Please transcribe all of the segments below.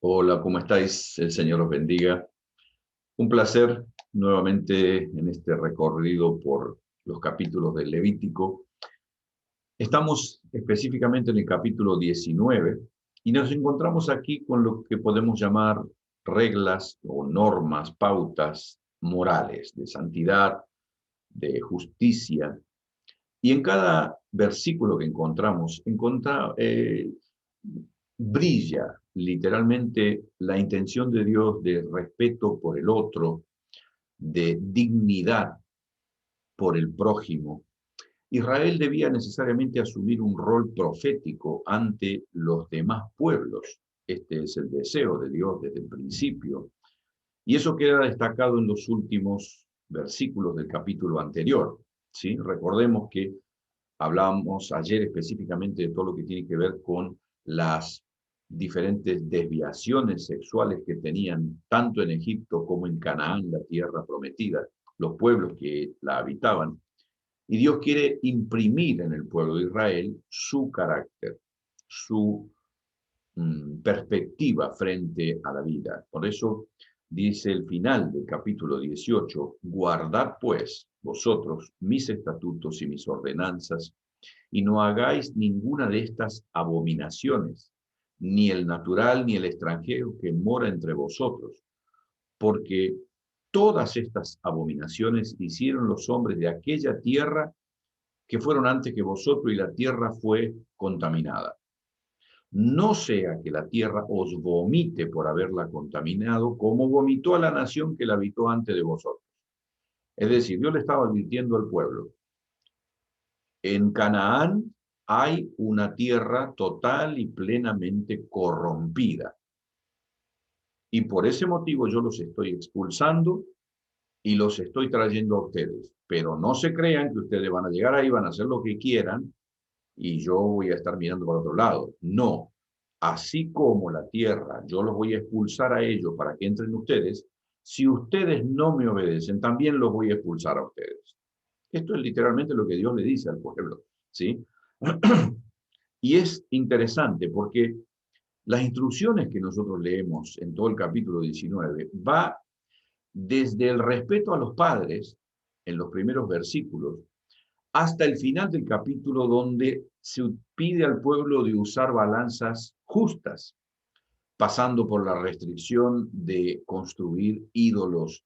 Hola, ¿cómo estáis? El Señor os bendiga. Un placer nuevamente en este recorrido por los capítulos del Levítico. Estamos específicamente en el capítulo 19 y nos encontramos aquí con lo que podemos llamar reglas o normas, pautas morales de santidad, de justicia. Y en cada versículo que encontramos, brilla literalmente la intención de Dios de respeto por el otro, de dignidad por el prójimo. Israel debía necesariamente asumir un rol profético ante los demás pueblos. Este es el deseo de Dios desde el principio. Y eso queda destacado en los últimos versículos del capítulo anterior. ¿Sí? Recordemos que hablábamos ayer específicamente de todo lo que tiene que ver con las diferentes desviaciones sexuales que tenían tanto en Egipto como en Canaán, la tierra prometida, los pueblos que la habitaban. Y Dios quiere imprimir en el pueblo de Israel su carácter, su perspectiva frente a la vida. Por eso dice el final del capítulo 18, guardad pues vosotros mis estatutos y mis ordenanzas, y no hagáis ninguna de estas abominaciones, ni el natural ni el extranjero que mora entre vosotros, porque todas estas abominaciones hicieron los hombres de aquella tierra que fueron antes que vosotros y la tierra fue contaminada. No sea que la tierra os vomite por haberla contaminado, como vomitó a la nación que la habitó antes de vosotros. Es decir, Dios le estaba advirtiendo al pueblo, en Canaán hay una tierra total y plenamente corrompida. Y por ese motivo yo los estoy expulsando y los estoy trayendo a ustedes. Pero no se crean que ustedes van a llegar ahí, van a hacer lo que quieran y yo voy a estar mirando para otro lado. No. Así como la tierra, yo los voy a expulsar a ellos para que entren ustedes. Si ustedes no me obedecen, también los voy a expulsar a ustedes. Esto es literalmente lo que Dios le dice al pueblo, ¿sí? Y es interesante porque las instrucciones que nosotros leemos en todo el capítulo 19 va desde el respeto a los padres, en los primeros versículos, hasta el final del capítulo donde se pide al pueblo de usar balanzas justas, pasando por la restricción de construir ídolos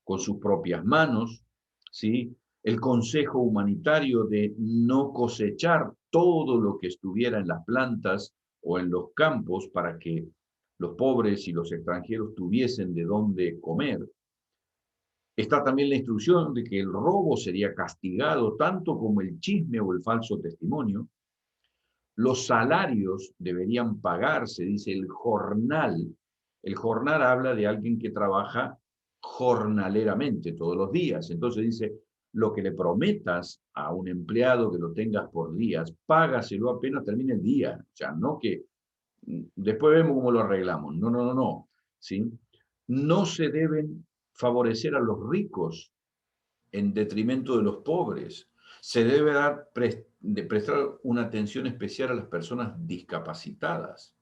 con sus propias manos, ¿sí? El consejo humanitario de no cosechar todo lo que estuviera en las plantas o en los campos para que los pobres y los extranjeros tuviesen de dónde comer. Está también la instrucción de que el robo sería castigado tanto como el chisme o el falso testimonio. Los salarios deberían pagarse, dice el jornal. El jornal habla de alguien que trabaja jornaleramente todos los días. Entonces dice, lo que le prometas a un empleado que lo tengas por días, págaselo apenas termine el día. O sea, no que después vemos cómo lo arreglamos. No, no, no, no. ¿Sí? No se deben favorecer a los ricos en detrimento de los pobres. Se debe prestar una atención especial a las personas discapacitadas.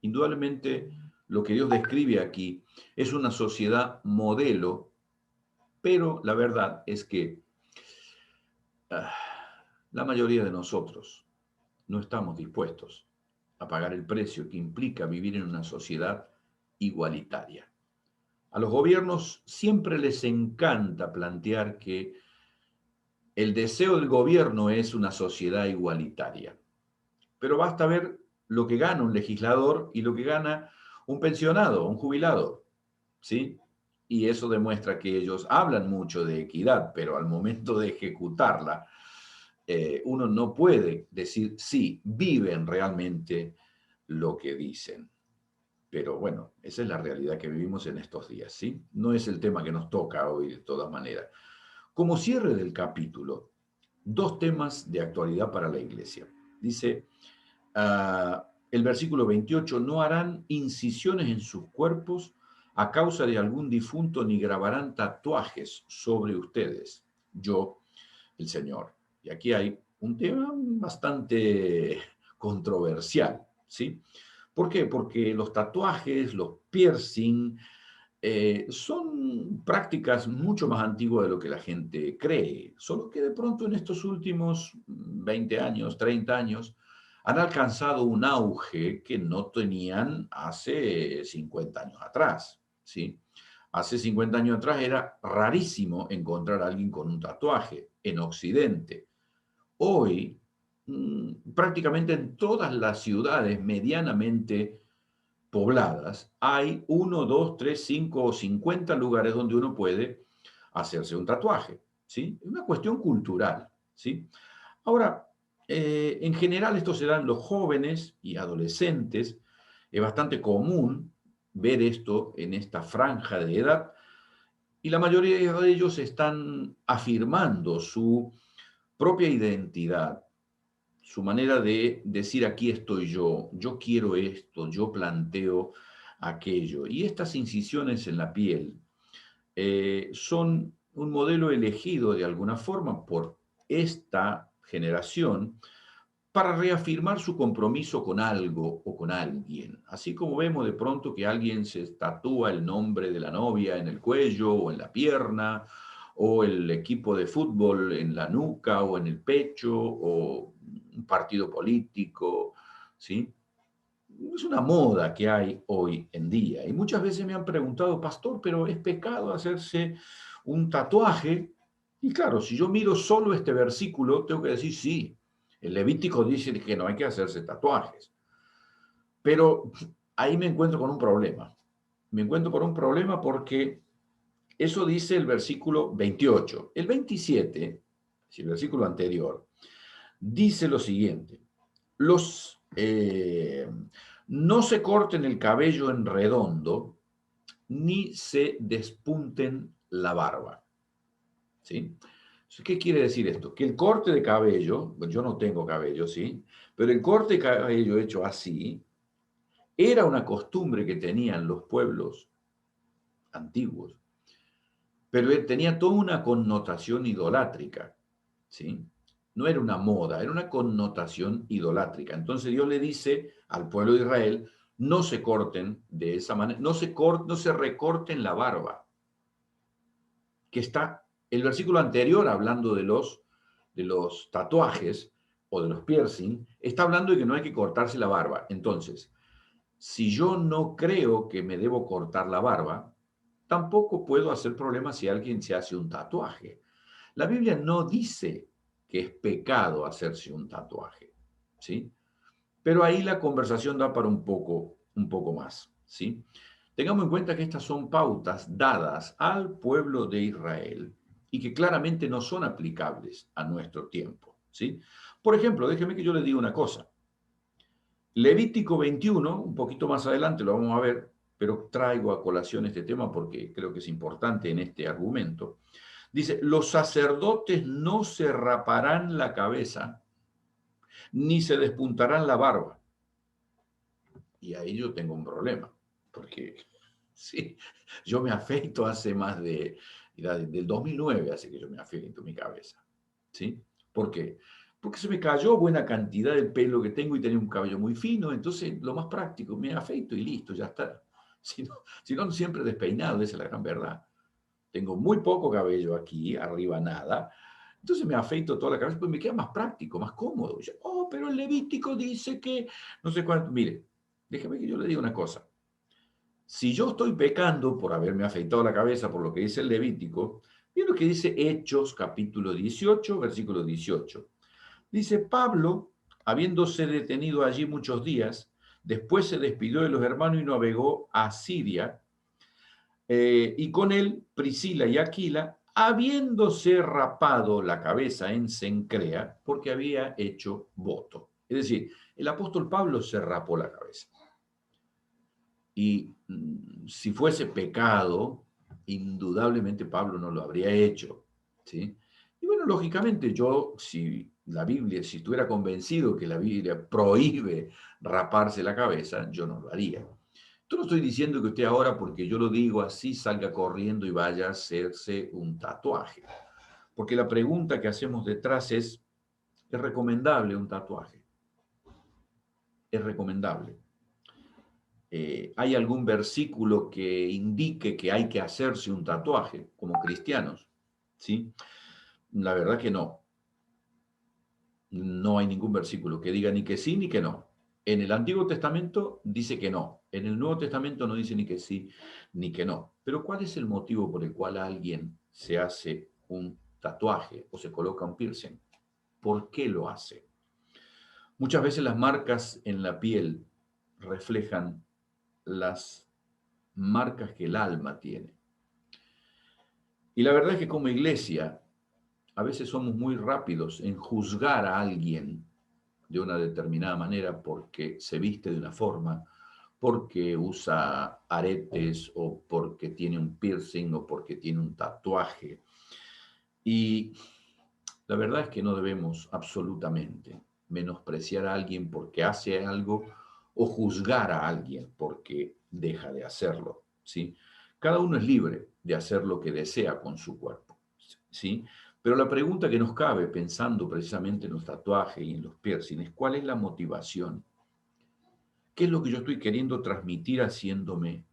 Indudablemente, lo que Dios describe aquí es una sociedad modelo, pero la verdad es que ah, la mayoría de nosotros no estamos dispuestos a pagar el precio que implica vivir en una sociedad igualitaria. A los gobiernos siempre les encanta plantear que el deseo del gobierno es una sociedad igualitaria, pero basta ver lo que gana un legislador y lo que gana un pensionado, un jubilado, ¿sí? Y eso demuestra que ellos hablan mucho de equidad, pero al momento de ejecutarla, uno no puede decir, sí, viven realmente lo que dicen. Pero bueno, esa es la realidad que vivimos en estos días, ¿sí? No es el tema que nos toca hoy de todas maneras. Como cierre del capítulo, dos temas de actualidad para la iglesia. Dice el versículo 28, no harán incisiones en sus cuerpos a causa de algún difunto, ni grabarán tatuajes sobre ustedes. Yo, el Señor. Y aquí hay un tema bastante controversial, ¿sí? ¿Por qué? Porque los tatuajes, los piercing, son prácticas mucho más antiguas de lo que la gente cree, solo que de pronto en estos últimos 20 años, 30 años, han alcanzado un auge que no tenían hace 50 años atrás, ¿sí? Hace 50 años atrás era rarísimo encontrar a alguien con un tatuaje en Occidente. Hoy, prácticamente en todas las ciudades medianamente pobladas, hay uno, dos, tres, cinco o 50 lugares donde uno puede hacerse un tatuaje, ¿sí? Es una cuestión cultural, ¿sí? Ahora, en general estos serán los jóvenes y adolescentes. Es bastante común ver esto en esta franja de edad y la mayoría de ellos están afirmando su propia identidad, su manera de decir aquí estoy yo quiero esto, yo planteo aquello. Y estas incisiones en la piel son un modelo elegido de alguna forma por esta generación para reafirmar su compromiso con algo o con alguien. Así como vemos de pronto que alguien se tatúa el nombre de la novia en el cuello o en la pierna, o el equipo de fútbol en la nuca o en el pecho, o un partido político, ¿sí? Es una moda que hay hoy en día. Y muchas veces me han preguntado, pastor, pero ¿es pecado hacerse un tatuaje? Y claro, si yo miro solo este versículo, tengo que decir sí. El Levítico dice que no hay que hacerse tatuajes. Pero ahí me encuentro con un problema. Me encuentro con un problema porque eso dice el versículo 28. El 27, el versículo anterior, dice lo siguiente. No se corten el cabello en redondo, ni se despunten la barba. ¿Sí? ¿Qué quiere decir esto? Que el corte de cabello, bueno, yo no tengo cabello, ¿sí? Pero el corte de cabello hecho así era una costumbre que tenían los pueblos antiguos, pero tenía toda una connotación idolátrica, ¿sí? No era una moda, era una connotación idolátrica. Entonces Dios le dice al pueblo de Israel, no se corten de esa manera, no se recorten la barba, que está el versículo anterior hablando de los tatuajes o de los piercing, está hablando de que no hay que cortarse la barba. Entonces, si yo no creo que me debo cortar la barba, tampoco puedo hacer problema si alguien se hace un tatuaje. La Biblia no dice que es pecado hacerse un tatuaje, ¿sí? Pero ahí la conversación da para un poco más, ¿sí? Tengamos en cuenta que estas son pautas dadas al pueblo de Israel y que claramente no son aplicables a nuestro tiempo, ¿sí? Por ejemplo, déjeme que yo le diga una cosa. Levítico 21, un poquito más adelante lo vamos a ver, pero traigo a colación este tema porque creo que es importante en este argumento. Dice, los sacerdotes no se raparán la cabeza ni se despuntarán la barba. Y ahí yo tengo un problema, porque sí, yo me afeito hace más del 2009, hace que yo me afeito mi cabeza. ¿Sí? ¿Por qué? Porque se me cayó buena cantidad del pelo que tengo y tenía un cabello muy fino, entonces lo más práctico, me afeito y listo, ya está. Si no siempre despeinado, esa es la gran verdad. Tengo muy poco cabello aquí, arriba nada, entonces me afeito toda la cabeza, pues me queda más práctico, más cómodo. Y yo, oh, pero el Levítico dice que no sé cuánto. Mire, déjame que yo le diga una cosa. Si yo estoy pecando por haberme afeitado la cabeza por lo que dice el Levítico, mira lo que dice Hechos capítulo 18, versículo 18. Dice, Pablo, habiéndose detenido allí muchos días, después se despidió de los hermanos y navegó a Siria, y con él Priscila y Aquila, habiéndose rapado la cabeza en Cencrea, porque había hecho voto. Es decir, el apóstol Pablo se rapó la cabeza. Y si fuese pecado, indudablemente Pablo no lo habría hecho, ¿sí? Y bueno, lógicamente yo, si estuviera convencido que la Biblia prohíbe raparse la cabeza, yo no lo haría. Yo no estoy diciendo que usted ahora, porque yo lo digo así, salga corriendo y vaya a hacerse un tatuaje. Porque la pregunta que hacemos detrás ¿es recomendable un tatuaje? Es recomendable. ¿Hay algún versículo que indique que hay que hacerse un tatuaje como cristianos? ¿Sí? La verdad que no. No hay ningún versículo que diga ni que sí ni que no. En el Antiguo Testamento dice que no. En el Nuevo Testamento no dice ni que sí ni que no. Pero ¿cuál es el motivo por el cual alguien se hace un tatuaje o se coloca un piercing? ¿Por qué lo hace? Muchas veces las marcas en la piel reflejan las marcas que el alma tiene. Y la verdad es que como iglesia a veces somos muy rápidos en juzgar a alguien de una determinada manera porque se viste de una forma, porque usa aretes o porque tiene un piercing o porque tiene un tatuaje. Y la verdad es que no debemos absolutamente menospreciar a alguien porque hace algo o juzgar a alguien porque deja de hacerlo, ¿sí? Cada uno es libre de hacer lo que desea con su cuerpo, ¿sí? Pero la pregunta que nos cabe pensando precisamente en los tatuajes y en los piercings es ¿cuál es la motivación? ¿Qué es lo que yo estoy queriendo transmitir haciéndome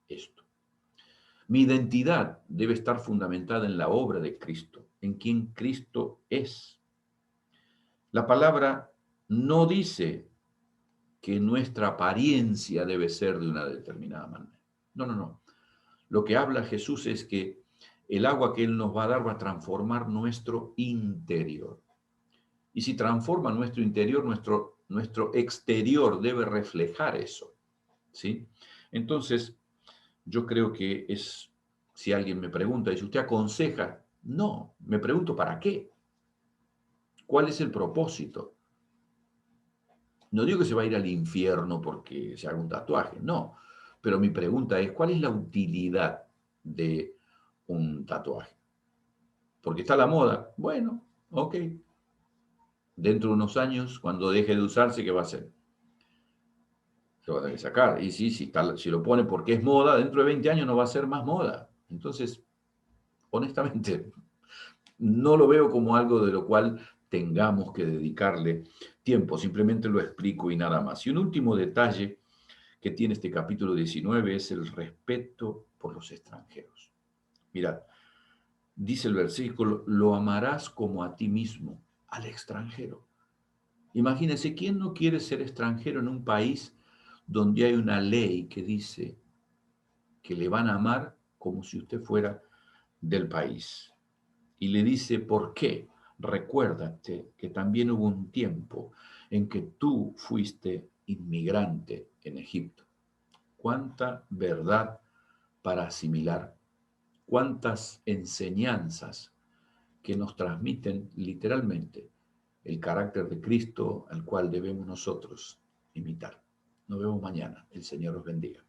esto? Mi identidad debe estar fundamentada en la obra de Cristo, en quien Cristo es. La palabra no dice que nuestra apariencia debe ser de una determinada manera. No, no, no. Lo que habla Jesús es que el agua que Él nos va a dar va a transformar nuestro interior. Y si transforma nuestro interior, nuestro exterior debe reflejar eso, ¿sí? Entonces, yo creo que es, si alguien me pregunta, y si usted aconseja, no, me pregunto, ¿para qué? ¿Cuál es el propósito? No digo que se va a ir al infierno porque se haga un tatuaje, no. Pero mi pregunta es, ¿cuál es la utilidad de un tatuaje? Porque está la moda. Bueno, ok. Dentro de unos años, cuando deje de usarse, ¿qué va a hacer? Se va a tener que sacar. Y sí, si lo pone porque es moda, dentro de 20 años no va a ser más moda. Entonces, honestamente, no lo veo como algo de lo cual tengamos que dedicarle tiempo. Simplemente lo explico y nada más. Y un último detalle que tiene este capítulo 19 es el respeto por los extranjeros. Mirad, dice el versículo, lo amarás como a ti mismo, al extranjero. Imagínense, ¿quién no quiere ser extranjero en un país donde hay una ley que dice que le van a amar como si usted fuera del país? Y le dice, ¿por qué? Recuérdate que también hubo un tiempo en que tú fuiste inmigrante en Egipto. Cuánta verdad para asimilar, cuántas enseñanzas que nos transmiten literalmente el carácter de Cristo al cual debemos nosotros imitar. Nos vemos mañana. El Señor os bendiga.